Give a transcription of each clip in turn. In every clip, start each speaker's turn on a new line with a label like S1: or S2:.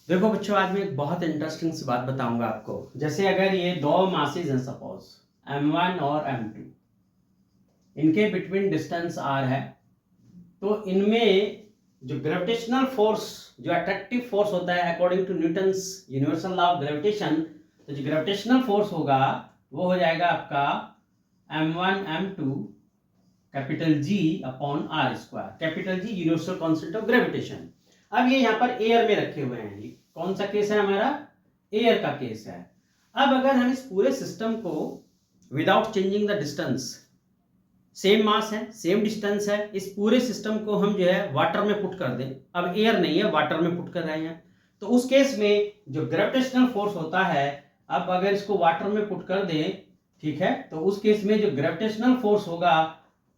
S1: देखो बच्चों, आज मैं एक बहुत इंटरेस्टिंग सी बात बताऊंगा आपको। जैसे अगर ये दो मासेज हैं, सपोज m1 और m2, इनके बिटवीन डिस्टेंस r है, तो इनमें जो ग्रेविटेशनल फोर्स, जो अट्रैक्टिव फोर्स होता है according to Newton's universal law of gravitation, तो जो ग्रेविटेशनल फोर्स होगा वो हो जाएगा आपका m1 m2 capital G upon R square. Capital G universal constant of gravitation. अब ये यहाँ पर एयर में रखे हुए हैं। ये कौन सा केस है हमारा? एयर का केस है। अब अगर हम इस पूरे सिस्टम को without changing the distance, same mass है, सेम डिस्टेंस है, इस पूरे सिस्टम को हम जो है वाटर में पुट कर दें। अब एयर नहीं है, वाटर में पुट कर रहे हैं, तो उस केस में जो ग्रेविटेशनल फोर्स होता है, अब अगर इसको वाटर में पुट कर दें, ठीक है, तो उस केस में जो ग्रेविटेशनल फोर्स होगा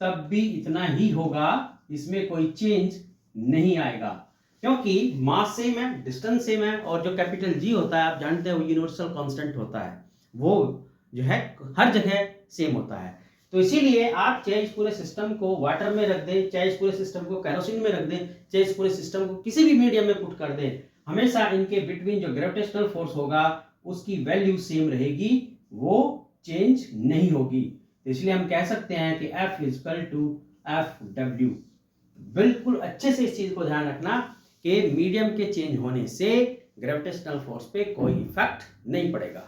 S1: तब भी इतना ही होगा, इसमें कोई चेंज नहीं आएगा, क्योंकि मास सेम है, डिस्टेंस सेम है, और जो कैपिटल जी होता है आप जानते हैं वो यूनिवर्सल कांस्टेंट होता है, वो जो है हर जगह सेम होता है। तो इसीलिए आप चाहे इस पूरे सिस्टम को वाटर में रख दें, चाहे इस पूरे सिस्टम को केरोसिन में रख दें, चाहे इस पूरे सिस्टम को किसी भी मीडियम में पुट कर दें, हमेशा इनके बिटवीन जो ग्रेविटेशनल फोर्स होगा उसकी वैल्यू सेम रहेगी, वो चेंज नहीं होगी। तो इसलिए हम कह सकते हैं कि F इक्वल टू FW। बिल्कुल अच्छे से इस चीज को ध्यान रखना कि मीडियम के चेंज होने से ग्रेविटेशनल फोर्स पे कोई इफेक्ट नहीं पड़ेगा।